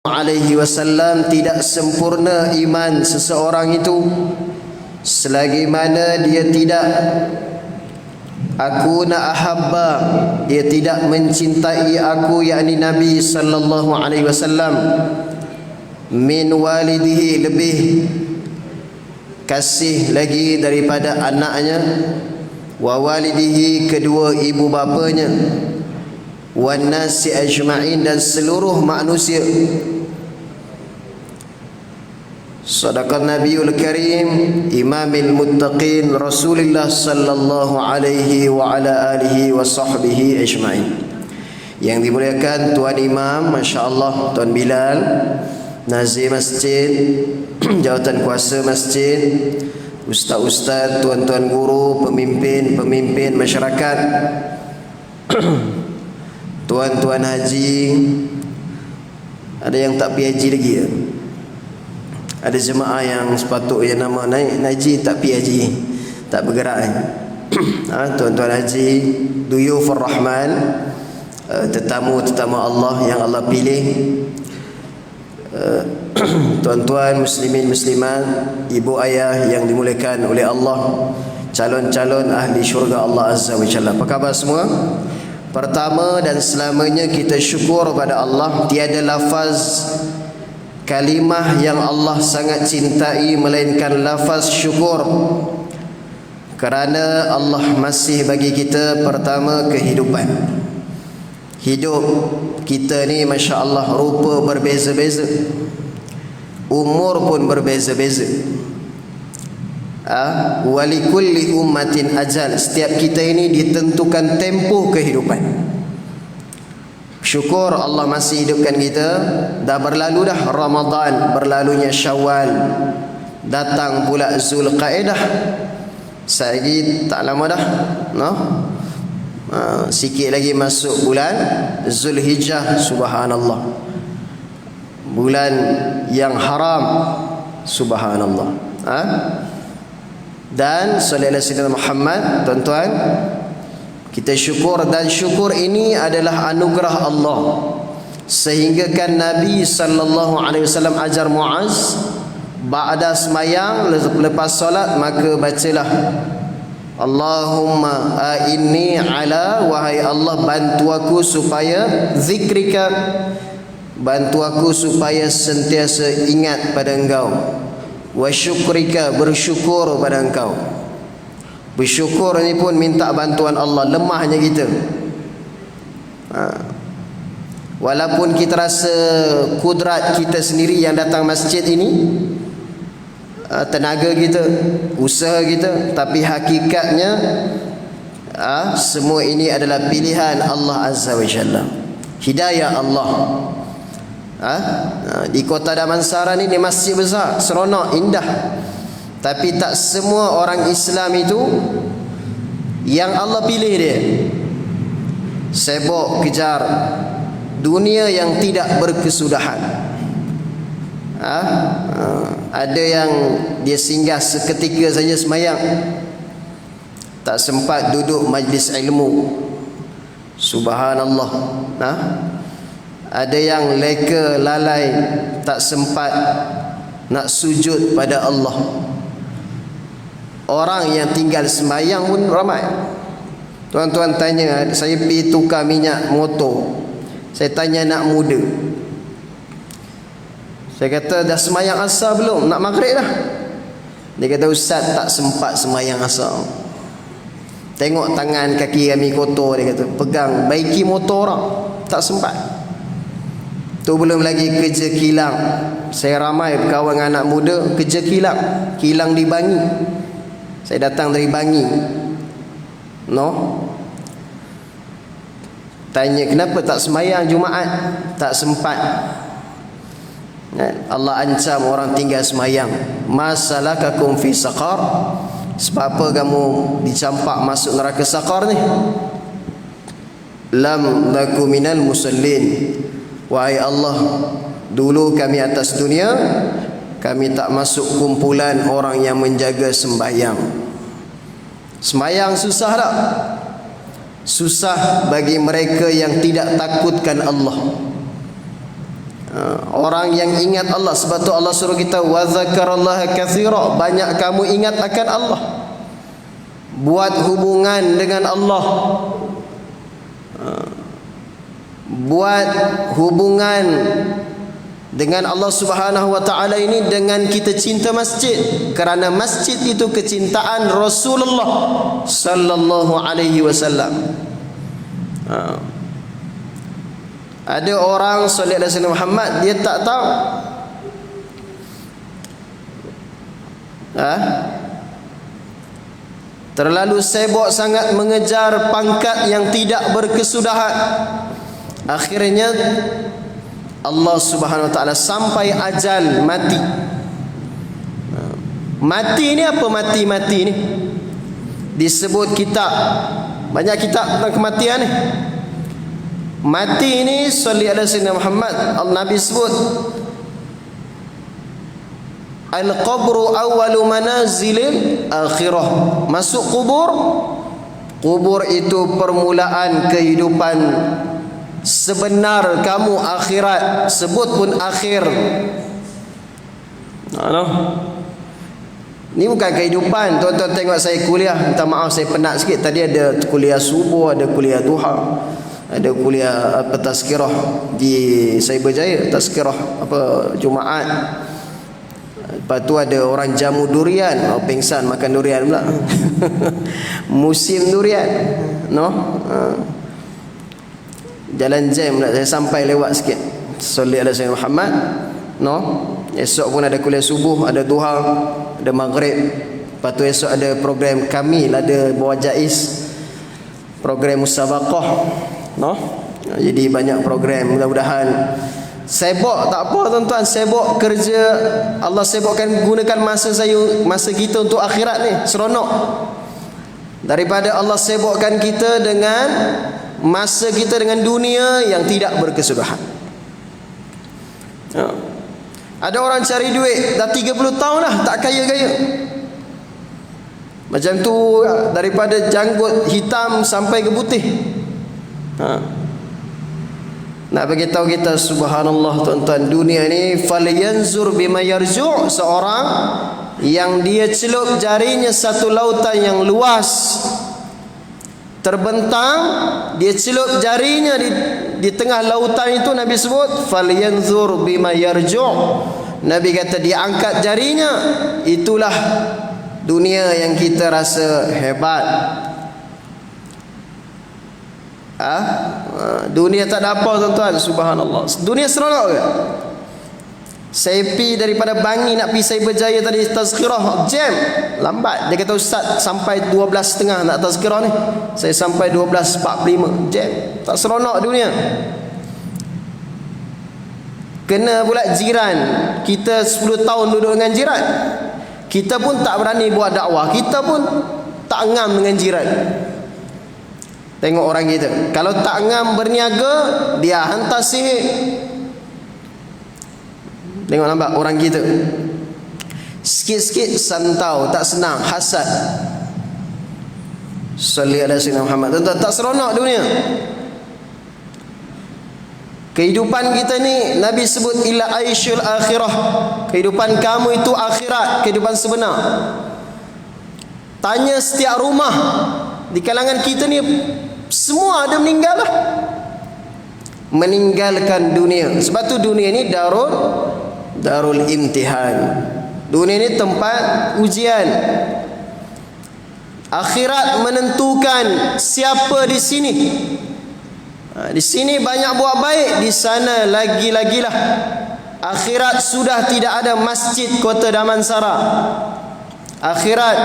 alaihi wasallam tidak sempurna iman seseorang itu selagi mana dia tidak akuna ahabba, dia tidak mencintai aku, yakni Nabi sallallahu alaihi wasallam, min walidihi, lebih kasih lagi daripada anaknya, wa walidihi, kedua ibu bapanya, wan nasi ajma'in, dan seluruh manusia. Sadaqan Nabiul Karim Imamil Muttaqin Rasulullah sallallahu alaihi wa ala alihi wa sahbihi ajma'in. Yang dimuliakan Tuan Imam, Masya-Allah, Tuan Bilal, Nazir Masjid, Jawatan Kuasa Masjid, Ustaz-ustaz, tuan-tuan guru, pemimpin-pemimpin masyarakat, tuan-tuan haji. Ada yang tak pergi haji lagi ya? Ada jemaah yang sepatutnya nama naik haji tak pergi haji, tak bergerak tuan-tuan haji, duyufur rahman, tetamu-tetamu Allah yang Allah pilih, tuan-tuan muslimin muslimat, ibu ayah yang dimuliakan oleh Allah, calon-calon ahli syurga Allah Azza wa Jalla. Apa khabar semua? Pertama dan selamanya kita syukur pada Allah, tiada lafaz kalimah yang Allah sangat cintai melainkan lafaz syukur, kerana Allah masih bagi kita pertama kehidupan. Hidup kita ni Masya Allah rupa berbeza-beza, umur pun berbeza-beza. Walikulli ummatin ajal, setiap kita ini ditentukan tempoh kehidupan. Syukur Allah masih hidupkan kita. Dah berlalu dah Ramadan, berlalunya Syawal, datang pula Zulqaidah. Lagi tak lama dah, no? Sikit lagi masuk bulan Zulhijjah. Subhanallah, bulan yang haram. Subhanallah. Dan sallallahu alaihi wasallam Muhammad, tuan-tuan, kita syukur, dan syukur ini adalah anugerah Allah. Sehingga kan Nabi sallallahu alaihi wasallam ajar Muaz, ba'da semayang, lepas solat, maka bacalah Allahumma a'inni ala, wahai Allah bantu aku supaya zikrika, bantu aku supaya sentiasa ingat pada Engkau, wa syukrika, bersyukur pada Engkau. Bersyukur ni pun minta bantuan Allah, lemahnya kita. Walaupun kita rasa kudrat kita sendiri yang datang masjid ini, tenaga kita, usaha kita, tapi hakikatnya semua ini adalah pilihan Allah Azza wa Jalla, hidayah Allah. Di kota Damansara ni masjid besar, seronok, indah, tapi tak semua orang Islam itu yang Allah pilih dia. Sibuk kejar dunia yang tidak berkesudahan. Ada yang dia singgah seketika saja semayang, tak sempat duduk majlis ilmu. Subhanallah. Ada yang leka lalai, tak sempat nak sujud pada Allah. Orang yang tinggal sembahyang pun ramai. Tuan-tuan tanya, saya pergi tukar minyak motor, saya tanya anak muda, saya kata dah sembahyang asar belum? Nak maghrib dah. Dia kata ustaz tak sempat sembahyang asar. Tengok tangan kaki kami kotor, dia kata, pegang baiki motor orang, tak sempat. Tu belum lagi kerja kilang. Saya ramai berkawan dengan anak muda kerja kilang, kilang di Bangi. Saya datang dari Bangi, tanya kenapa tak sembahyang Jumaat? Tak sempat. Allah ancam orang tinggal sembahyang, masalakakum fi saqar, sebab apa kamu dicampak masuk neraka saqar ni? Lam naku minal musallin, wahai Allah, dulu kami atas dunia kami tak masuk kumpulan orang yang menjaga sembahyang. Sembahyang susah tak? Susah bagi mereka yang tidak takutkan Allah. Orang yang ingat Allah. Sebab tu Allah suruh kita wa dzakarallaha katsira, banyak kamu ingat akan Allah, buat hubungan dengan Allah, buat hubungan dengan Allah Subhanahu wa taala ini dengan kita cinta masjid, kerana masjid itu kecintaan Rasulullah sallallahu alaihi wasallam. Ada orang sallallahu alaihi wasallam Muhammad, dia tak tahu terlalu sibuk sangat mengejar pangkat yang tidak berkesudahan. Akhirnya Allah Subhanahu wa taala sampai ajal mati. Mati ni apa mati-mati ni? Disebut kitab, banyak kitab tentang kematian ni. Mati ni salli ala sayyidina Muhammad, Nabi sebut al-qabru awwalu manazilil akhirah. Masuk kubur, kubur itu permulaan kehidupan sebenar kamu akhirat. Sebut pun akhir. Ini bukan kehidupan. Tuan-tuan tengok saya kuliah, minta maaf saya penat sikit. Tadi ada kuliah subuh, ada kuliah duha, ada kuliah tazkirah di Cyberjaya, tazkirah Jumaat. Lepas tu ada orang jamu durian, pingsan makan durian pula. Musim durian, jalan jam pula, saya sampai lewat sikit. Salli ala sayyidina Muhammad. Esok pun ada kuliah subuh, ada duha, ada maghrib. Lepas tu esok ada program kami, ada bawa jais, program musabaqah. Jadi banyak program, mudah-mudahan. Sibuk tak apa tuan-tuan, sibuk kerja. Allah sibukkan, gunakan masa kita untuk akhirat ni, seronok. Daripada Allah sibukkan kita dengan masa kita dengan dunia yang tidak berkesudahan. Ada orang cari duit dah 30 tahun dah tak kaya-kaya. Macam tu, daripada janggut hitam sampai ke putih. Nak bagi tahu kita, subhanallah tuan-tuan, dunia ni falyanzur bima yarju'. Seorang yang dia celup jarinya satu lautan yang luas, terbentang, dia celup jarinya di tengah lautan itu. Nabi sebut falyanzur bima yarju'. Nabi kata dia angkat jarinya. Itulah dunia yang kita rasa hebat. Dunia tak ada apa tuan-tuan, subhanallah. Dunia seronok ke? Saya pergi daripada Bangi nak pergi Cyberjaya tadi, tazkirah jam, lambat. Dia kata ustaz sampai 12.30 nak tazkirah ni. Saya sampai 12.45, jam. Tak seronok dunia. Kena pula jiran. Kita 10 tahun duduk dengan jiran, kita pun tak berani buat dakwah, kita pun tak ngam dengan jiran. Tengok orang kita, kalau tak ngam berniaga, dia hantar sihir. Tengok nampak orang kita, sikit-sikit santau, tak senang, hasad. Salli ala sayyidina Muhammad. Tuan-tuan, tak seronok dunia. Kehidupan kita ni Nabi sebut illa aisyul akhirah. Kehidupan kamu itu akhirat, kehidupan sebenar. Tanya setiap rumah di kalangan kita ni, semua ada meninggal lah, meninggalkan dunia. Sebab tu dunia ni darul imtihan. Dunia ni tempat ujian. Akhirat menentukan siapa di sini. Di sini banyak buat baik, di sana lagi-lagilah. Akhirat sudah tidak ada masjid Kota Damansara. Akhirat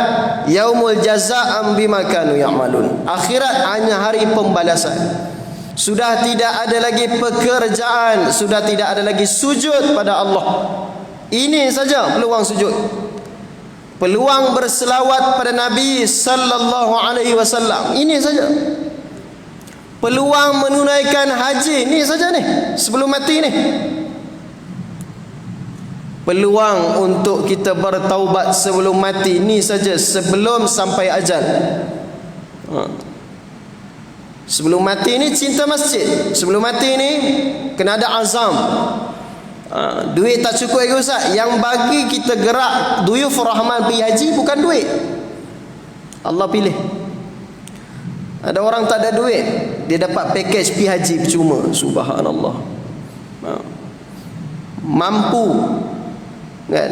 yaumul jazaa bima kanu ya'malun. Akhirat hanya hari pembalasan. Sudah tidak ada lagi pekerjaan, sudah tidak ada lagi sujud pada Allah. Ini saja peluang sujud. Peluang berselawat pada Nabi sallallahu alaihi wasallam. Ini saja. Peluang menunaikan haji, ini saja ni, sebelum mati ni. Peluang untuk kita bertaubat sebelum mati, ni saja, sebelum sampai ajal. Sebelum mati ni cinta masjid. Sebelum mati ni kena ada azam. Duit tak cukup lagi Ustaz. Yang bagi kita gerak Duyuf Rahman pergi haji bukan duit. Allah pilih. Ada orang tak ada duit, dia dapat package pergi haji percuma. Subhanallah. Mampu, kan?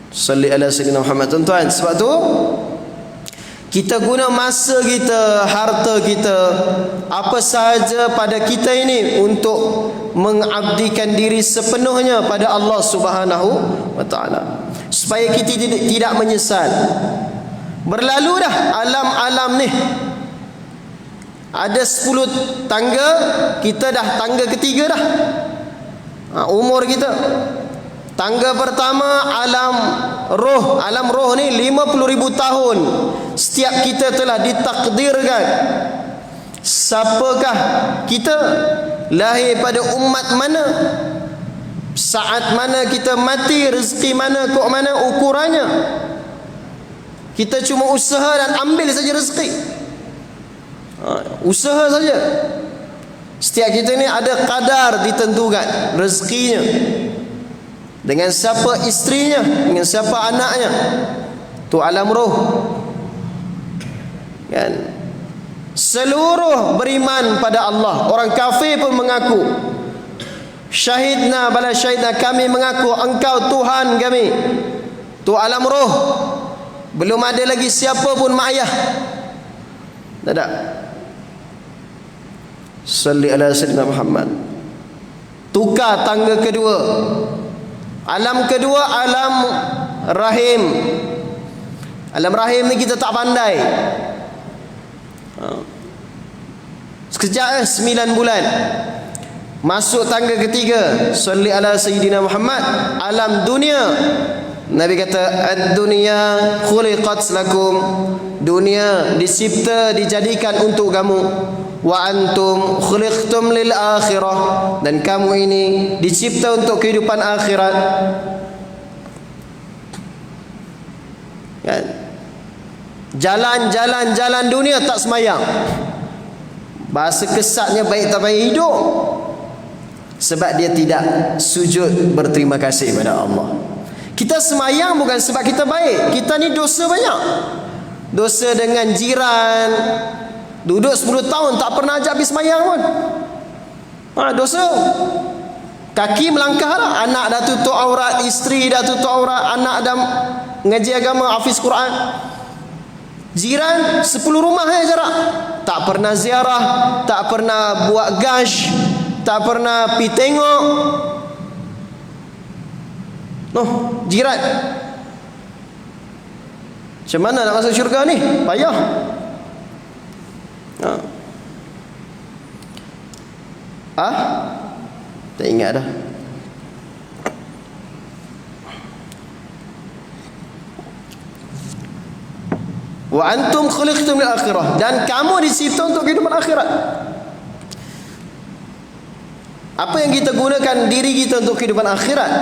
Salli ala sayyidina Muhammad. Tuan-tuan, sebab tu kita guna masa kita, harta kita, apa sahaja pada kita ini untuk mengabdikan diri sepenuhnya pada Allah Subhanahu wa taala, supaya kita tidak menyesal. Berlalu dah alam-alam ni. Ada 10 tangga, kita dah tangga ketiga dah. Umur kita. Tangga pertama alam roh. Alam roh ni 50,000 tahun. Setiap kita telah ditakdirkan. Siapakah kita? Lahir pada umat mana? Saat mana kita mati? Rezeki mana? Kok mana ukurannya? Kita cuma usaha dan ambil saja rezeki. Usaha saja. Setiap kita ni ada kadar ditentukan rezekinya. Dengan siapa isterinya, dengan siapa anaknya. Tu alam roh. Kan? Seluruh beriman pada Allah. Orang kafir pun mengaku, syahidna bala syahidna, kami mengaku engkau Tuhan kami. Tu alam roh. Belum ada lagi siapa pun mak ayah. Tak ada. Salli ala sayyidina Muhammad. Tukar tangga kedua. Alam kedua alam rahim. Alam rahim ni kita tak pandai. Sekejap 9 bulan. Masuk tangga ketiga. Salli ala sayyidina Muhammad. Alam dunia. Nabi kata ad-dunya khuliqat lakum. Dunia dicipta, dijadikan untuk kamu. Wa antum khuliqtum lil akhirah. Dan kamu ini dicipta untuk kehidupan akhirat. Kan? Jalan dunia tak semayang. Bahasa kesatnya baik tak baik hidup. Sebab dia tidak sujud berterima kasih kepada Allah. Kita semayang bukan sebab kita baik. Kita ni dosa banyak. Dosa dengan jiran. Duduk 10 tahun tak pernah ajak pergi semayang pun. Dosa. Kaki melangkah lah. Anak dah tutup aurat, isteri dah tutup aurat, anak dah ngaji agama, hafiz Quran. Jiran 10 rumah jarak. Tak pernah ziarah, tak pernah buat gash, tak pernah pergi tengok. Jiran. Macam mana nak masuk syurga ni? Payah. Tak ingat dah. Wa antum khuliqtum lil akhirah. Dan kamu dicipta untuk kehidupan akhirat. Apa yang kita gunakan diri kita untuk kehidupan akhirat?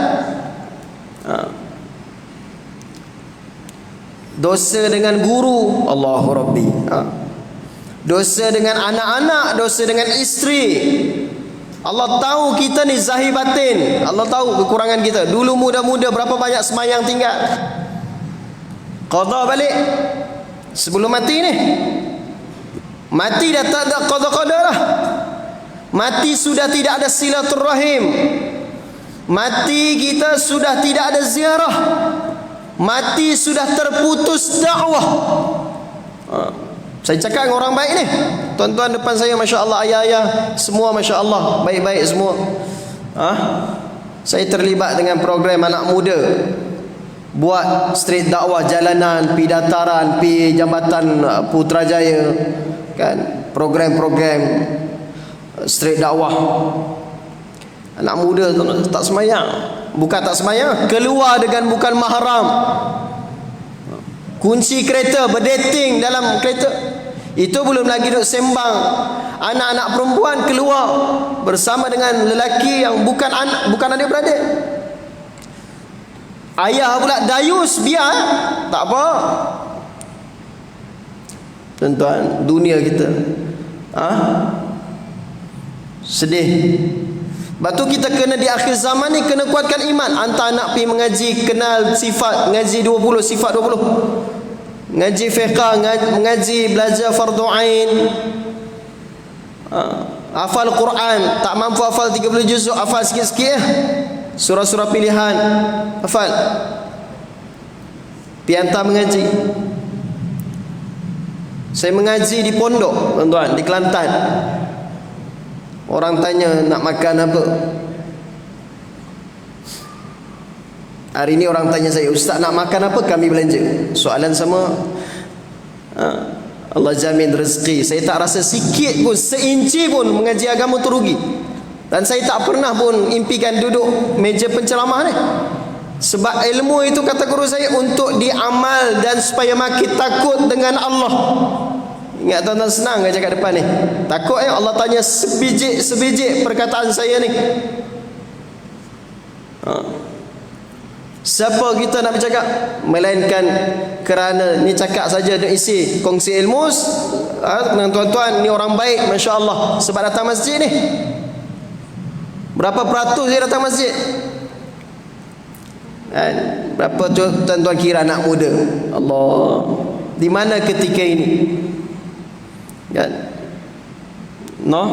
Dosa dengan guru, Allahu Rabbi. Dosa dengan anak-anak, dosa dengan isteri. Allah tahu kita ni zahir batin. Allah tahu kekurangan kita. Dulu muda-muda berapa banyak semayang tinggal. Qadha balik sebelum mati ni. Mati dah tak ada qadha-qadha lah. Mati sudah tidak ada silaturrahim. Mati kita sudah tidak ada ziarah. Mati sudah terputus dakwah. Saya cakap dengan orang baik ni. Tuan-tuan depan saya, Masya Allah, ayah-ayah semua Masya Allah, baik-baik semua. Saya terlibat dengan program anak muda. Buat street dakwah jalanan, pi dataran, pi jambatan Putrajaya. Kan? Program-program street dakwah. Anak muda tu tak semayang. Bukan tak semayang, keluar dengan bukan mahram. Kunci kereta, berdating dalam kereta. Itu belum lagi duk sembang. Anak-anak perempuan keluar bersama dengan lelaki yang bukan adik-beradik. Ayah pula dayus, biar tak apa. Tuan-tuan, dunia kita sedih. Batu kita kena di akhir zaman ni kena kuatkan iman. Hantar anak pergi mengaji, kenal sifat, ngaji 20 sifat 20. Ngaji fiqh, mengaji belajar fardu ain. Hafal Quran, tak mampu hafal 30 juzuk, hafal sikit-sikit surah-surah pilihan. Hafal. Pergi hantar mengaji. Saya mengaji di pondok, tuan-tuan, di Kelantan. Orang tanya nak makan apa. Hari ini orang tanya saya, Ustaz nak makan apa, kami belanja. Soalan sama. Allah jamin rezeki. Saya tak rasa sikit pun, seinci pun mengaji agama tu rugi. Dan saya tak pernah pun impikan duduk meja penceramah ni. Sebab ilmu itu, kata guru saya, untuk diamal dan supaya makin takut dengan Allah. Ingat tuan-tuan, senang ke cakap depan ni? Takut Allah tanya sebijik perkataan saya ni. Siapa kita nak bercakap? Melainkan kerana ni cakap saja nak isi kongsi ilmu dengan tuan-tuan ni orang baik, Masya Allah, sebab datang masjid ni. Berapa peratus dia datang masjid? Berapa tuan-tuan kira anak muda? Allah, di mana ketika ini? Kan? No?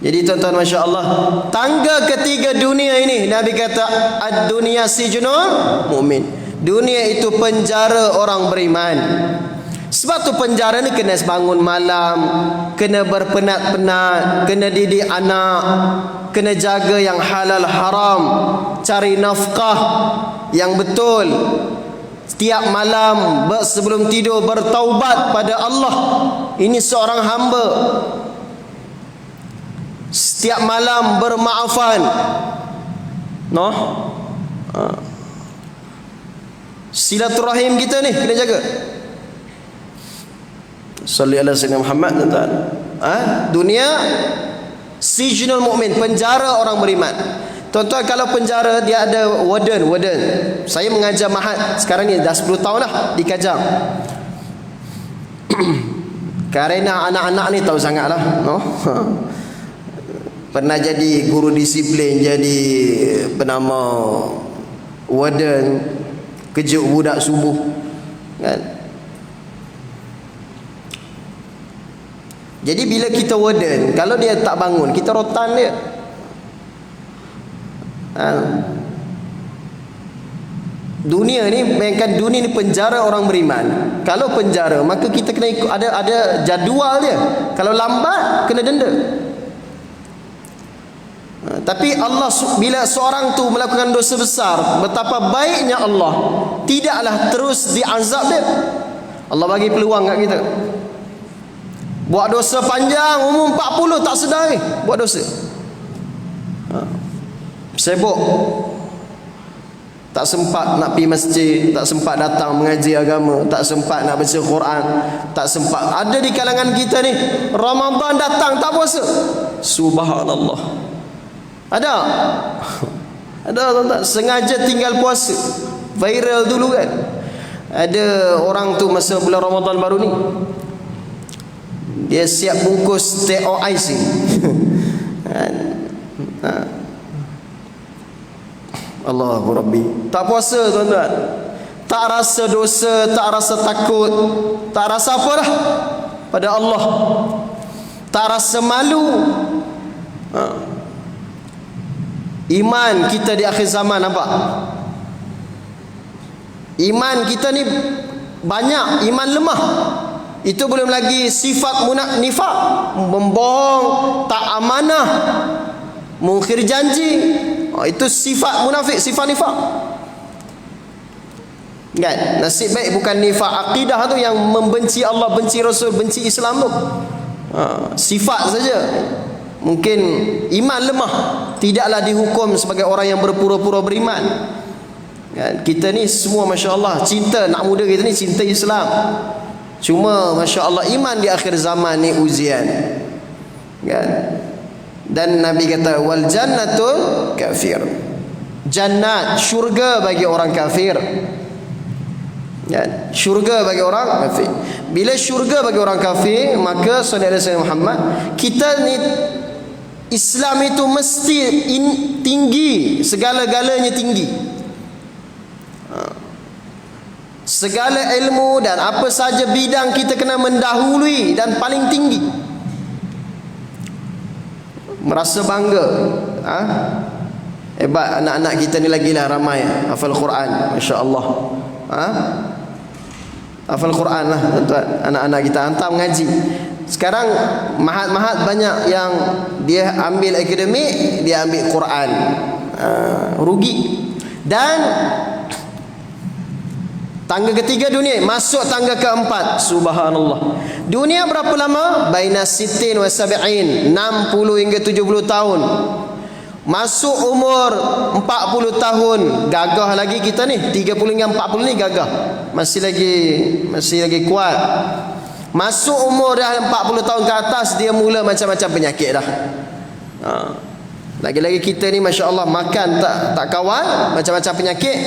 Jadi tuan-tuan, Masya Allah, tangga ketiga dunia ini, Nabi kata ad-dunya sijnul mu'min. Dunia itu penjara orang beriman. Sebab tu penjara ni kena bangun malam, kena berpenat-penat, kena didik anak, kena jaga yang halal haram, cari nafkah yang betul. Setiap malam sebelum tidur bertaubat pada Allah. Ini seorang hamba. Setiap malam bermaafan. No? Silaturahim kita ni kena jaga. Salli ala sayyidina Muhammad, tuan-tuan. Dunia sijnul mukmin, penjara orang beriman. Tuan-tuan, kalau penjara dia ada warden. Saya mengajar mahat sekarang ni dah 10 tahun dah di Kajang. Kerana anak-anak ni tahu sangatlah, no? Pernah jadi guru disiplin, jadi penama warden, kejut budak subuh, kan? Jadi bila kita warden, kalau dia tak bangun, kita rotan dia. Dunia ni, bayangkan dunia ni penjara orang beriman. Kalau penjara, maka kita kena ikut, ada jadual dia. Kalau lambat, kena denda. Tapi Allah, bila seorang tu melakukan dosa besar, betapa baiknya Allah tidaklah terus diazab dia. Allah bagi peluang kat kita. Buat dosa panjang, umur 40 tak sedar ni buat dosa. Sibuk, tak sempat nak pergi masjid, tak sempat datang mengaji agama, tak sempat nak baca Quran, tak sempat. Ada di kalangan kita ni Ramadan datang tak puasa. Subhanallah. Ada tuan-tuan, sengaja tinggal puasa. Viral dulu kan. Ada orang tu masa bulan Ramadan baru ni, dia siap bungkus TOIC. Allahu Rabbi. Tak puasa tuan-tuan, tak rasa dosa, tak rasa takut, tak rasa apa dah pada Allah, tak rasa malu. Iman kita di akhir zaman, nampak? Iman kita ni banyak, iman lemah. Itu belum lagi sifat nifak, membohong, tak amanah, mungkir janji. Itu sifat munafik, sifat nifak. Kan? Nasib baik bukan nifak akidah tu, yang membenci Allah, benci Rasul, benci Islam tu. Sifat saja. Mungkin iman lemah, tidaklah dihukum sebagai orang yang berpura-pura beriman. Kan? Kita ni semua, Masya Allah, cinta, nak muda kita ni cinta Islam. Cuma Masya Allah, iman di akhir zaman ni ujian. Kan? Dan Nabi kata wal jannatul kafir, jannat, syurga bagi orang kafir. Ya, syurga bagi orang kafir. Bila syurga bagi orang kafir, maka saudara saya Muhammad, kita ni Islam itu mesti tinggi, segala-galanya tinggi. Segala ilmu dan apa saja bidang kita kena mendahului dan paling tinggi. Merasa bangga. Hebat anak-anak kita ni, lagilah ramai hafal Quran, masya-Allah. Hafal Quran lah tuan-tuan, anak-anak kita hantar mengaji. Sekarang mahat-mahat banyak yang dia ambil akademik, dia ambil Quran. Rugi. Dan tangga ketiga dunia, masuk tangga keempat. Subhanallah. Dunia berapa lama? Baina sittin wa sab'in, 60 hingga 70 tahun. Masuk umur 40 tahun, gagah lagi kita ni. 30 hingga 40 ni gagah. Masih lagi kuat. Masuk umur dah 40 tahun ke atas, dia mula macam-macam penyakit dah. Lagi-lagi kita ni masya-Allah makan tak kawan, macam-macam penyakit.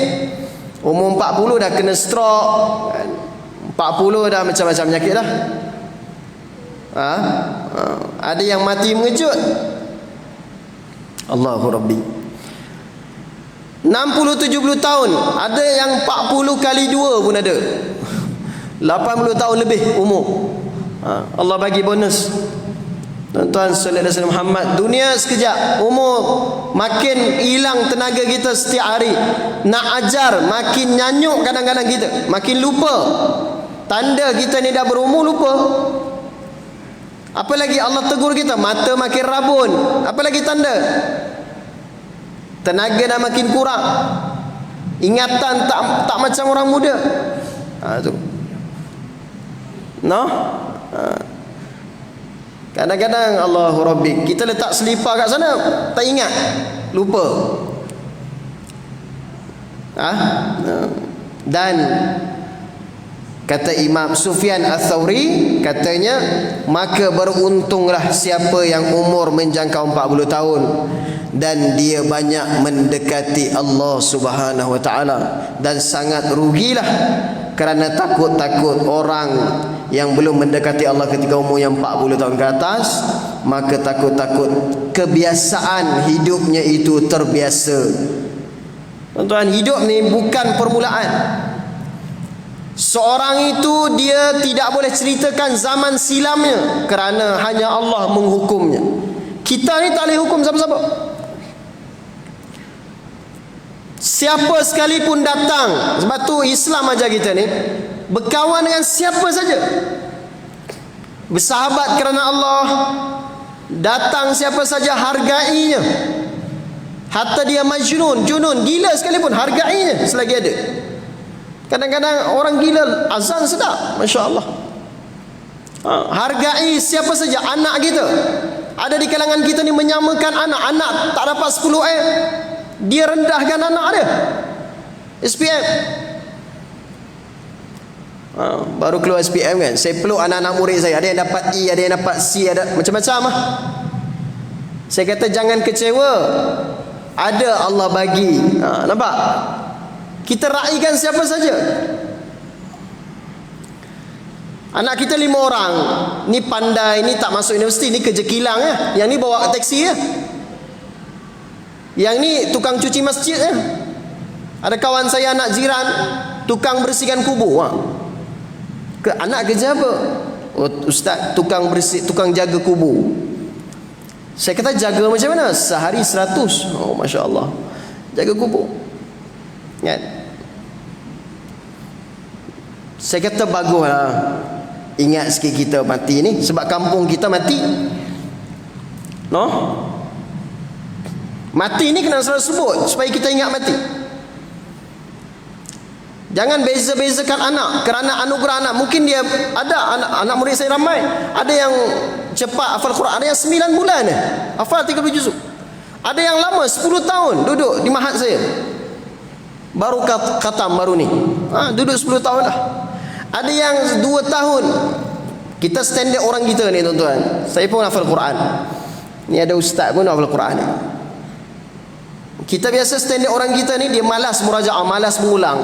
Umur 40 dah kena stroke, 40 dah macam-macam penyakit dah. Ada yang mati mengejut. Allahu Rabbi. 60-70 tahun, ada yang 40 kali 2 pun ada. 80 tahun lebih umur. Allah bagi bonus. Tuan-tuan sallallahu alaihi Muhammad, dunia sekejap, umur makin hilang tenaga kita setiap hari. Nak ajar makin nyanyuk kadang-kadang kita, makin lupa. Tanda kita ni dah berumur, lupa. Apalagi Allah tegur kita, mata makin rabun. Apalagi tanda? Tenaga dah makin kurang. Ingatan tak macam orang muda. Tu. Kadang-kadang Allahu Rabbi, kita letak selipar kat sana, tak ingat, lupa. Dan kata Imam Sufyan Ats-Tsauri, katanya, maka beruntunglah siapa yang umur menjangkau 40 tahun dan dia banyak mendekati Allah Subhanahu wa taala, dan sangat rugilah kerana takut orang yang belum mendekati Allah ketika umur yang 40 tahun ke atas, maka takut kebiasaan hidupnya itu terbiasa. Tuan-tuan, hidup ni bukan permulaan. Seorang itu dia tidak boleh ceritakan zaman silamnya kerana hanya Allah menghukumnya. Kita ni tak boleh hukum siapa-siapa. Siapa sekalipun datang, sebab tu Islam ajar kita ni berkawan dengan siapa saja, bersahabat kerana Allah, datang siapa saja hargainya. Hatta dia majnun, junun, gila sekalipun, hargainya selagi ada. Kadang-kadang orang gila azan sedap, masya-Allah. Hargai siapa saja, anak kita. Ada di kalangan kita ni menyamakan anak tak dapat 10M, dia rendahkan anak dia. SPM. Baru keluar SPM kan, saya peluk anak-anak murid saya, ada yang dapat E, ada yang dapat C, ada macam-macam lah. Saya kata jangan kecewa, ada Allah bagi. Nampak? Kita raikan siapa saja. Anak kita 5 orang, ni pandai, ni tak masuk universiti, ni kerja kilang ya. Yang ni bawa taksi ya. Yang ni tukang cuci masjid ya. Ada kawan saya anak jiran, tukang bersihkan kubur. Anak kerja apa? Oh, ustaz, tukang bersih, tukang jaga kubur. Saya kata jaga macam mana? Sehari 100. Oh, masya-Allah. Jaga kubur. Kan? Saya kata baguslah. Ingat sikit kita mati ni, sebab kampung kita mati. Mati ni kena selalu sebut supaya kita ingat mati. Jangan beza-bezakan anak kerana anugerah anak. Mungkin dia ada anak murid saya ramai, ada yang cepat hafal Quran, ada yang 9 bulan hafal 30 juzuk. Ada yang lama 10 tahun duduk di mahat saya, baru khatam baru ni. Duduk 10 tahun dah. Ada yang 2 tahun. Kita standard orang kita ni tuan-tuan. Saya pun hafal Quran. Ni ada ustaz pun hafal Quran ni. Kita biasa standard orang kita ni, dia malas murajaah, malas mengulang,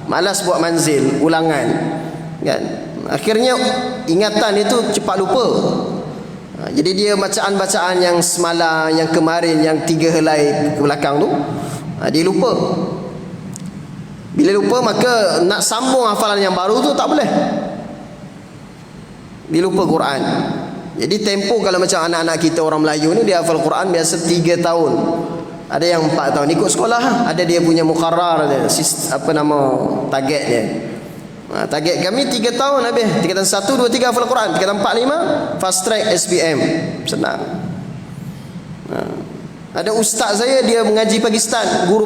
malas buat manzil, ulangan. Kan? Akhirnya ingatan itu cepat lupa. Jadi dia bacaan-bacaan yang semalam, yang kemarin, yang 3 helai ke belakang tu, dia lupa. Bila lupa, maka nak sambung hafalan yang baru tu tak boleh. Dia lupa Quran. Jadi tempoh kalau macam anak-anak kita orang Melayu ni, dia hafal Quran biasa 3 tahun. Ada yang 4 tahun ikut sekolah, ada dia punya muqarrar dia, apa nama target dia. Target kami 3 tahun habis. Tingkatan 1, 2, 3 hafal Quran. Tingkatan 4, 5 fast track SPM. Senang. Ada ustaz saya, dia mengaji Pakistan, guru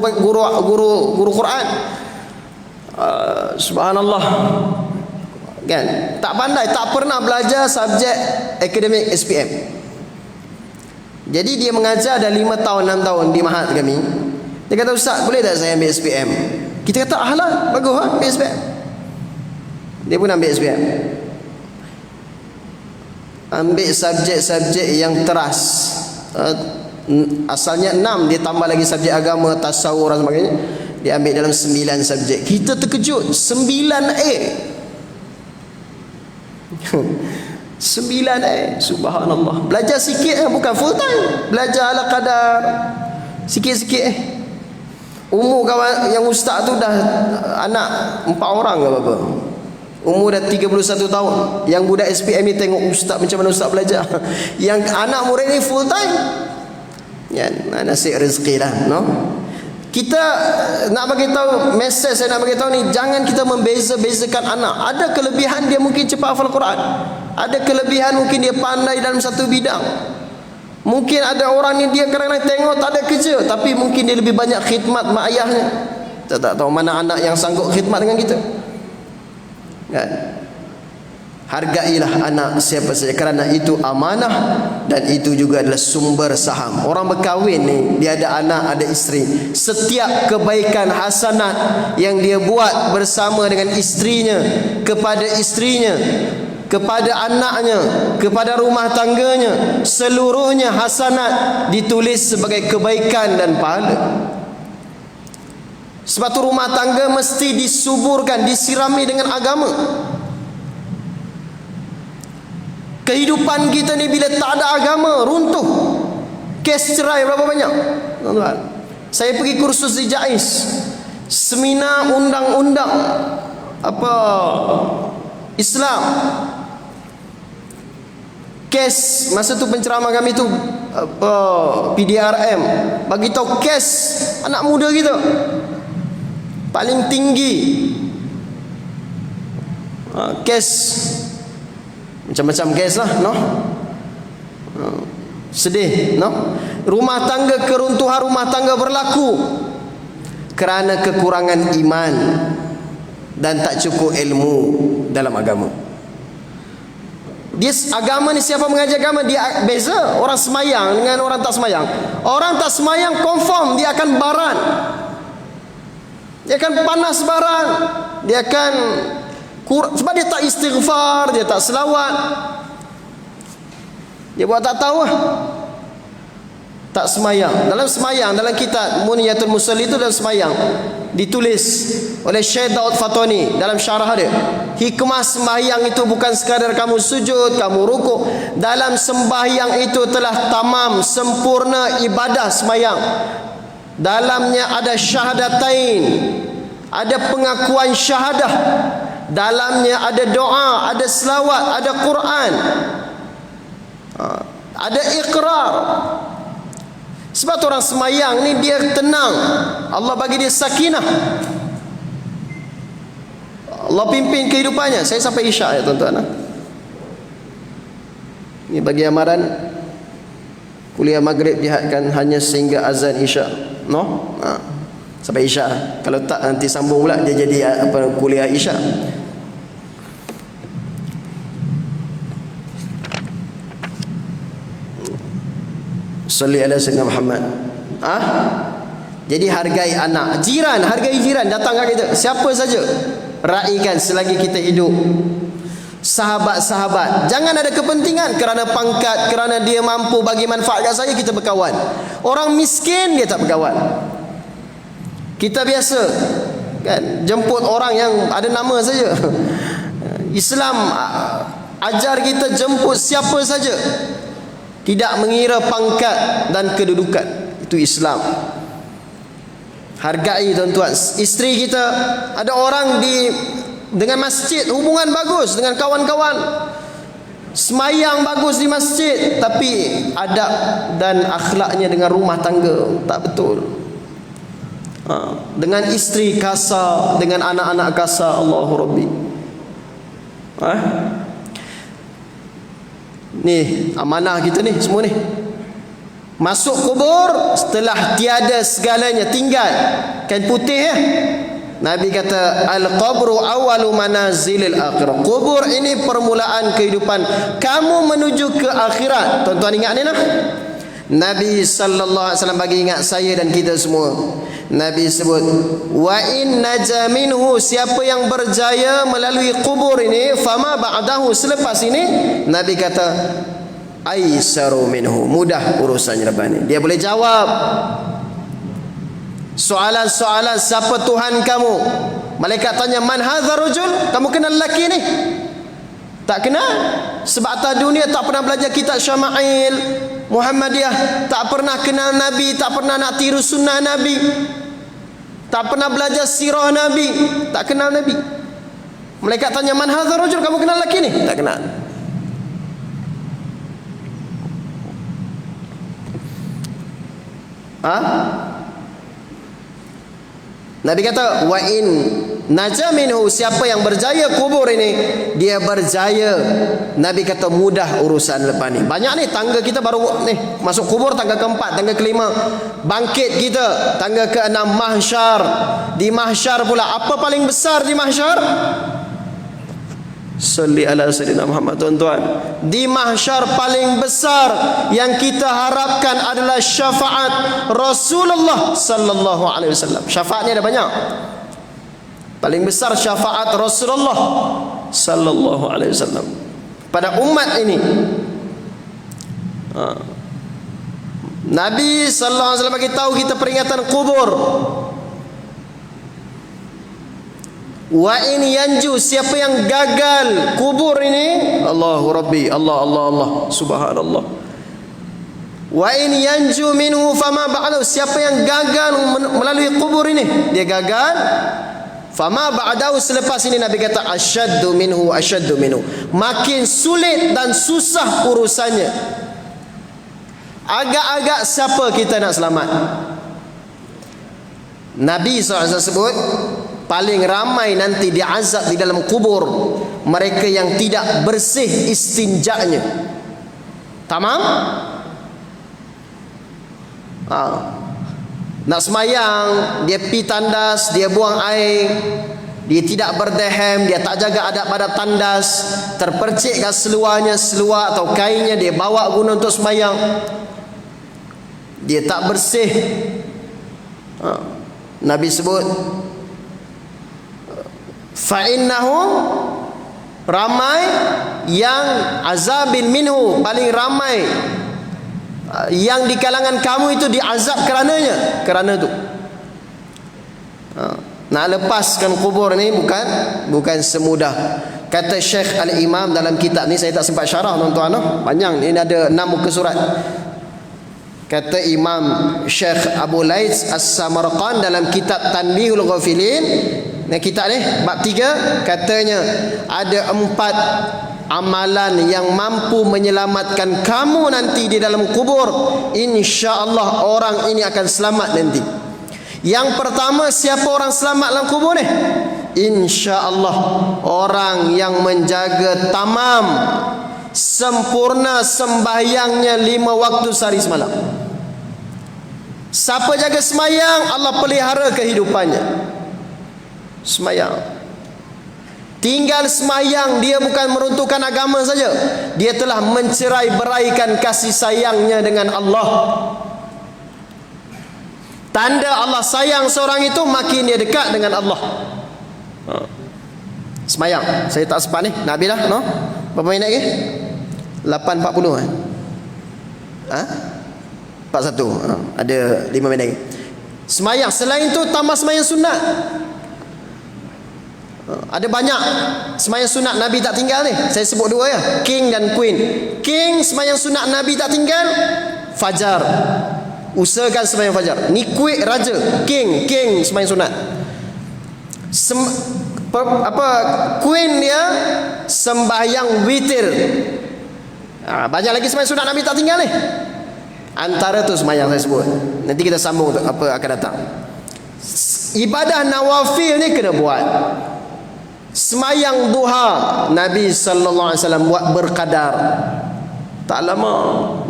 Quran. Subhanallah. Kan? Tak pandai, tak pernah belajar subjek akademik SPM. Jadi dia mengajar dah 5 tahun, 6 tahun di Mahat kami. Dia kata, "Ustaz, boleh tak saya ambil SPM?" Kita kata, "Ahlan, bagus ha, ambil SPM." Dia pun ambil SPM. Ambil subjek-subjek yang teras. Asalnya 6, dia tambah lagi subjek agama, tasawuf dan sebagainya. Dia ambil dalam 9 subjek. Kita terkejut, 9A. 9A, subhanallah. Belajar sikit, bukan full time. Belajar ala kadar, sikit-sikit. Umur kawan yang ustaz tu dah anak 4 orang ke apa-apa. Umur dah 31 tahun. Yang budak SPM ni tengok ustaz macam mana ustaz belajar. Yang anak murid ni full time. Ya, nasib rezeki lah, no? Kita nak bagi tahu, mesej saya nak bagi tahu ni, jangan kita membeza-bezakan anak. Ada kelebihan dia mungkin cepat hafal Quran. Ada kelebihan mungkin dia pandai dalam satu bidang. Mungkin ada orang ni dia kadang-kadang tengok tak ada kerja, tapi mungkin dia lebih banyak khidmat mak ayahnya. Kita tak tahu mana anak yang sanggup khidmat dengan kita. Kan? Hargailah anak siapa saja, kerana itu amanah dan itu juga adalah sumber saham. Orang berkahwin ni, dia ada anak, ada isteri. Setiap kebaikan hasanat yang dia buat bersama dengan istrinya, kepada istrinya, kepada anaknya, kepada rumah tangganya, seluruhnya hasanat ditulis sebagai kebaikan dan pahala. Sebab tu rumah tangga mesti disuburkan, disirami dengan agama. Kehidupan kita ni bila tak ada agama, runtuh. Kes cerai berapa banyak? Tuan-tuan, saya pergi kursus di JAIS, seminar undang-undang apa Islam. Kes masa tu penceramah kami tu apa PDRM bagi tahu kes anak muda kita paling tinggi. Kes macam-macam kes lah, no? Sedih, no? Rumah tangga, keruntuhan rumah tangga berlaku kerana kekurangan iman dan tak cukup ilmu dalam agama. Dia agama ni, siapa mengajar agama, dia beza orang semayang dengan orang tak semayang. Orang tak semayang confirm dia akan baran, dia akan panas baran, dia akan sebab dia tak istighfar, dia tak selawat, dia buat tak tahu lah. Tak semayang. Dalam semayang, dalam kitab Muniyatul Musalli itu, dalam semayang ditulis oleh Syekh Daud Fatoni dalam syarah dia, hikmah sembahyang itu bukan sekadar kamu sujud, kamu rukuk. Dalam sembahyang itu telah tamam, sempurna ibadah sembahyang. Dalamnya ada syahadatain, ada pengakuan syahadah. Dalamnya ada doa, ada selawat, ada Quran, ada iqrar. Sebab tu orang semayang ni dia tenang, Allah bagi dia sakinah, Allah pimpin kehidupannya. Saya sampai isyak ya tuan-tuan. Ini bagi amaran kuliah maghrib dihadkan hanya sehingga azan isyak, no? Sampai isyak. Kalau tak nanti sambung pula dia jadi apa, kuliah isyak. Salli ala sayyidina Muhammad. Jadi hargai anak, jiran, hargai jiran, datang ke kita siapa saja, raikan selagi kita hidup. Sahabat-sahabat, jangan ada kepentingan kerana pangkat, kerana dia mampu bagi manfaat kat saya kita berkawan. Orang miskin dia tak berkawan. Kita biasa kan jemput orang yang ada nama saja. Islam ajar kita jemput siapa saja. Tidak mengira pangkat dan kedudukan. Itu Islam. Hargai tuan-tuan. Isteri kita, ada orang dengan masjid hubungan bagus dengan kawan-kawan, semayang bagus di masjid, tapi adab dan akhlaknya dengan rumah tangga tak betul. Dengan isteri kasar, dengan anak-anak kasar. Allahu Rabbi. Ni amanah kita ni semua ni. Masuk kubur setelah tiada segalanya, tinggal kain putih ya. Nabi kata al-qabru awalu manazilil akhirah. Kubur ini permulaan kehidupan kamu menuju ke akhirat. Tuan-tuan ingat ni lah. Nabi sallallahu alaihi wasallam bagi ingat saya dan kita semua. Nabi sebut wa in naja minhu, siapa yang berjaya melalui kubur ini, fama ba'dahu, selepas ini Nabi kata aisaru minhu, mudah urusannya lepas ni. Dia boleh jawab soalan-soalan, siapa Tuhan kamu? Malaikat tanya man hadzal rajul, kamu kenal lelaki ni? Tak kenal. Sebab atas dunia tak pernah belajar kitab Syama'il Muhammadiyah, tak pernah kenal Nabi, tak pernah nak tiru sunnah Nabi, tak pernah belajar sirah Nabi, tak kenal Nabi. Malaikat tanya man hadzal rajul, kamu kenal lelaki ni? Tak kenal. Nabi kata wa in naja minhu, siapa yang berjaya kubur ini, dia berjaya. Nabi kata mudah urusan lepas ni. Banyak ni tangga kita baru ni masuk kubur, tangga keempat, tangga kelima. Bangkit kita tangga keenam, mahsyar. Di mahsyar pula, apa paling besar di mahsyar? Salli ala sayyidina Muhammad. Tuan-tuan, di mahsyar paling besar yang kita harapkan adalah syafaat Rasulullah sallallahu alaihi wasallam. Syafaatnya ada banyak. Paling besar syafaat Rasulullah sallallahu alaihi wasallam pada umat ini. Nabi sallallahu alaihi wasallam bagi tahu kita peringatan kubur. Wa in yanju, siapa yang gagal kubur ini, Allahu Rabbi, Allah subhanallah. Wa in yanju minhu fama ba'dahu, siapa yang gagal melalui kubur ini, dia gagal. Fama ba'dahu, selepas ini Nabi kata asyaddu minhu, makin sulit dan susah urusannya. Agak-agak siapa kita nak selamat? Nabi SAW sebut paling ramai nanti diazab di dalam kubur mereka yang tidak bersih istinjanya. Tamam? Nak semayang, dia pi tandas, dia buang air, dia tidak berdehem, dia tak jaga adab-adab tandas, terpercik kat seluarnya, seluar atau kainnya dia bawa guna untuk semayang, dia tak bersih. Nabi sebut fa'innahu, ramai yang azabin minhu, paling ramai yang di kalangan kamu itu diazab kerananya, kerana tu. Nak lepaskan kubur ni bukan semudah. Kata Syekh Al-Imam dalam kitab ni, saya tak sempat syarah tuan-tuan, panjang, ini ada 6 muka surat. Kata Imam Syekh Abu Laits As-Samarqand dalam kitab Tanbihul Ghafilin, kitab ni bab 3, katanya ada 4 amalan yang mampu menyelamatkan kamu nanti di dalam kubur. InsyaAllah orang ini akan selamat nanti. Yang pertama, siapa orang selamat dalam kubur ni? InsyaAllah orang yang menjaga tamam, sempurna sembahyangnya 5 waktu sehari semalam. Siapa jaga semayang, Allah pelihara kehidupannya. Semayang, tinggal semayang, dia bukan meruntuhkan agama saja, dia telah mencerai beraikan kasih sayangnya dengan Allah. Tanda Allah sayang seorang itu, makin dia dekat dengan Allah. Semayang, saya tak sempat ni, nak habis dah, no? Berapa minit lagi? 8.40 41, ada 5 minit lagi. Semayang, selain itu tambah semayang sunat. Ada banyak sembahyang sunat Nabi tak tinggal ni. Saya sebut dua ya, king dan queen. King sembahyang sunat Nabi tak tinggal, fajar. Usahakan sembahyang fajar. Ni queen, raja, king sembahyang sunat. Queen dia sembahyang witir. Banyak lagi sembahyang sunat Nabi tak tinggal ni. Antara tu sembahyang saya sebut. Nanti kita sambung apa akan datang. Ibadah nawafil ni kena buat. Semayang duha Nabi sallallahu alaihi wasallam buat berkadar. Tak lama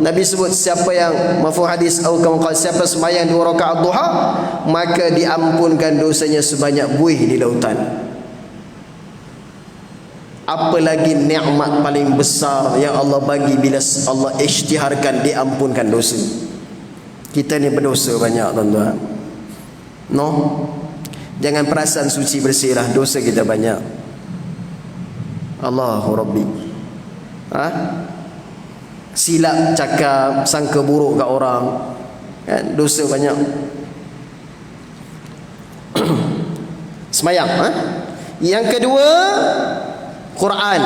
Nabi sebut siapa yang mafhum hadis atau kamu siapa semayang 2 rakaat duha maka diampunkan dosanya sebanyak buih di lautan. Apalagi nikmat paling besar yang Allah bagi bila Allah isytiharkan diampunkan dosa. Kita ni berdosa banyak tuan-tuan. No. Jangan perasaan suci bersih lah, dosa kita banyak. Allahu Rabbi. Silap cakap, sangka buruk kat orang, kan? Dosa banyak. Semayang. Yang kedua, Quran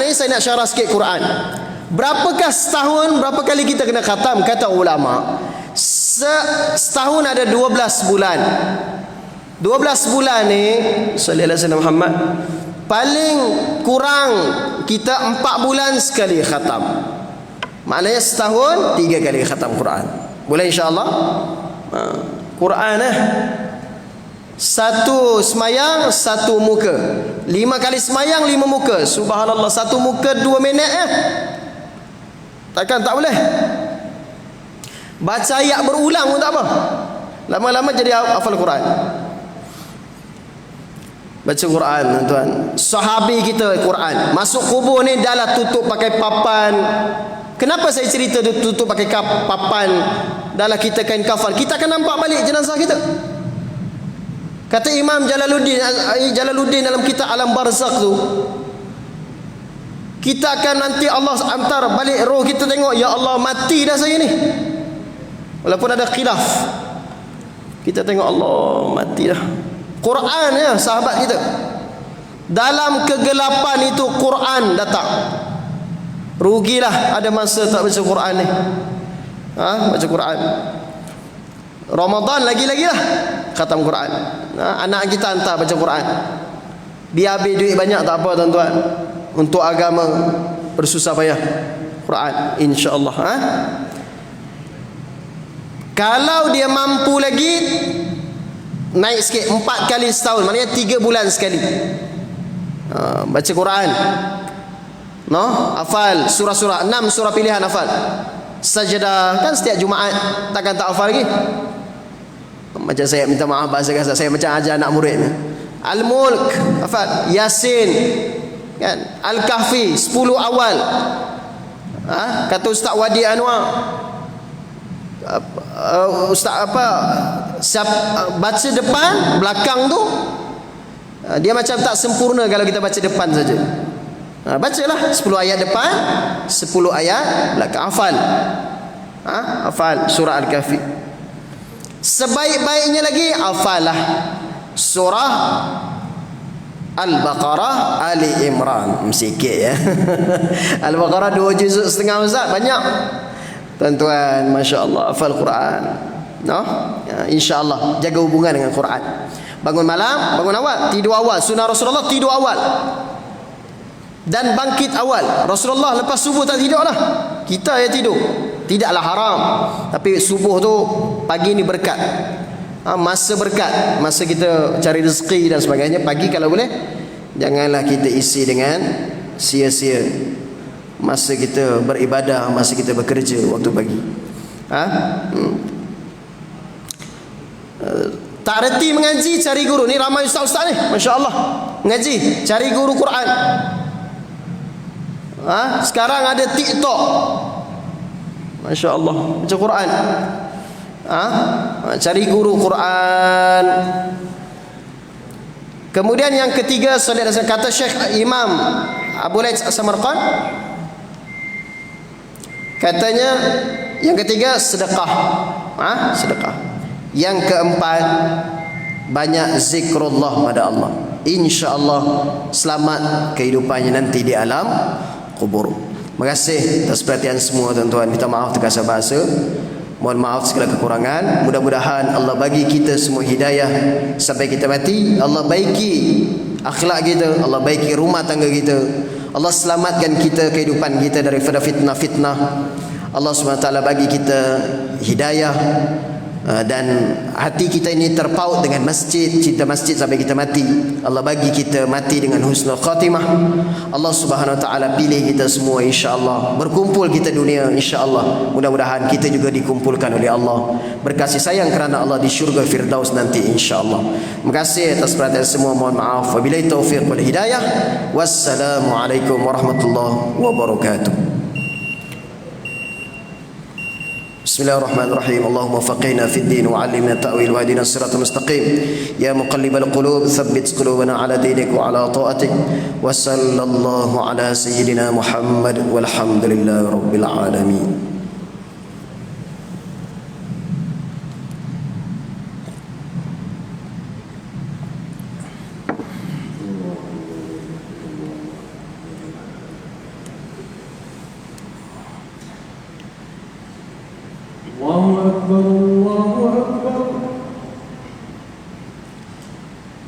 ni saya nak syarah sikit Quran. Berapakah setahun, berapa kali kita kena khatam? Kata ulama, setahun ada 12 bulan. 12 bulan ni sallallahu alaihi wasallam Muhammad, paling kurang kita 4 bulan sekali khatam. Maknanya setahun 3 kali khatam Quran. Boleh insya-Allah? Quran satu semayang, satu muka. 5 kali semayang, 5 muka. Subhanallah, satu muka 2 minit takkan tak boleh. Baca ayat berulang pun tak apa. Lama-lama jadi hafal Quran. Baca Quran tuan. Sahabi kita Quran. Masuk kubur ni dah lah tutup pakai papan. Kenapa saya cerita tutup pakai papan? Dah lah kita kain kafan. Kita akan nampak balik jenazah kita. Kata Imam Jalaluddin dalam kitab Alam Barzakh tu, kita akan nanti Allah hantar balik roh kita, tengok, ya Allah mati dah saya ni. Walaupun ada khilaf, kita tengok Allah mati dah. Quran ya sahabat kita. Dalam kegelapan itu Quran datang. Rugilah ada masa tak baca Quran ni. Baca Quran. Ramadan lagi-lagi lah khatam Quran. Anak kita hantar baca Quran. Biar habis duit banyak tak apa tuan-tuan. Untuk agama bersusah payah Quran insya-Allah. Kalau dia mampu lagi naik sikit, 4 kali setahun, maknanya 3 bulan sekali baca Quran. Hafal surah-surah, 6 surah pilihan hafal. Sajdah kan setiap Jumaat, takkan tak hafal lagi. Macam saya minta maaf bahasa kasar, saya macam ajar anak murid ni. Al-Mulk hafal, Yasin kan, Al-Kahfi 10 awal. Kata Ustaz Wadi Anwar, Ustaz baca depan, belakang tu dia macam tak sempurna kalau kita baca depan saja. Bacalah 10 ayat depan, 10 ayat belakang, hafal. Hafal surah Al-Kahfi. Sebaik-baiknya lagi hafalah surah Al-Baqarah, Ali Imran. Sikit ya. Al-Baqarah 2 juzuk setengah Ustaz, banyak. Tuan-tuan, masya-Allah hafal Quran. Insya-Allah jaga hubungan dengan Quran. Bangun malam, bangun awal, tidur awal. Sunnah Rasulullah tidur awal. Dan bangkit awal. Rasulullah lepas subuh tak tidur lah. Kita yang tidur. Tidaklah haram, tapi subuh tu pagi ni berkat. Masa berkat, masa kita cari rezeki dan sebagainya. Pagi kalau boleh, janganlah kita isi dengan sia-sia masa kita beribadah, masa kita bekerja waktu pagi. Tak reti mengaji, cari guru. Ni ramai ustaz-ustaz ni, masya-Allah, mengaji, cari guru Quran. Sekarang ada TikTok, masya-Allah, baca Quran. Cari guru Quran. Kemudian yang ketiga, kata Syekh Imam Abu Laits As-Samarqand, katanya yang ketiga sedekah. Sedekah. Yang keempat banyak zikrullah pada Allah. InsyaAllah selamat kehidupannya nanti di alam kubur. Terima kasih atas perhatian semua tuan-tuan. Minta maaf terkasar bahasa. Mohon maaf segala kekurangan. Mudah-mudahan Allah bagi kita semua hidayah sampai kita mati. Allah baiki akhlak kita, Allah baiki rumah tangga kita, Allah selamatkan kita, kehidupan kita daripada fitnah-fitnah. Allah SWT bagi kita hidayah, dan hati kita ini terpaut dengan masjid, cinta masjid sampai kita mati. Allah bagi kita mati dengan husnul khatimah. Allah Subhanahu Wa Taala pilih kita semua, insya-Allah berkumpul kita dunia, insya-Allah. Mudah-mudahan kita juga dikumpulkan oleh Allah berkasih sayang kerana Allah di syurga Firdaus nanti, insya-Allah. Terima kasih atas perhatian semua. Mohon maaf. Wabillahi taufiq wal hidayah. Wassalamualaikum warahmatullahi wabarakatuh. Bismillahirrahmanirrahim. Allahumma faqihna fid din wa 'allimna ta'wil wa hadina siratal mustaqim. Ya muqallibal qulub tsabbit qulubana 'ala dinik wa 'ala ta'atik. Wa sallallahu 'ala sayyidina Muhammad walhamdulillahi rabbil alamin. Allahu Akbar, Allahu Akbar,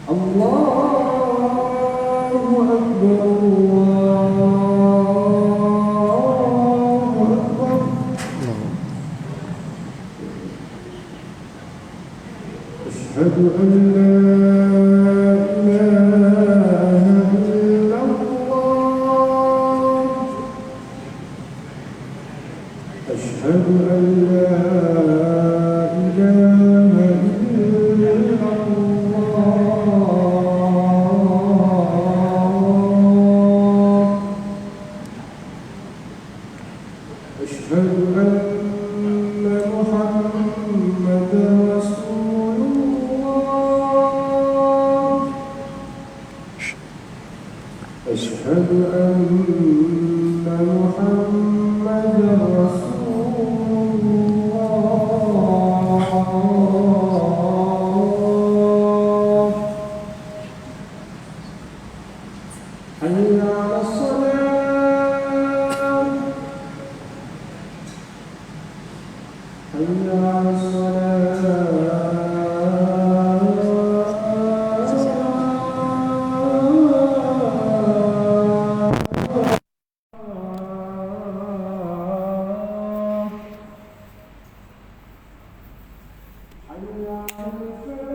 Allahu Akbar, Allahu Akbar. Asyhadu an la ilaha illallah. Asyhadu an la أشهد أن محمدا رسول الله. حي على الصلاة، حي على الصلاة. حي على الفلاح.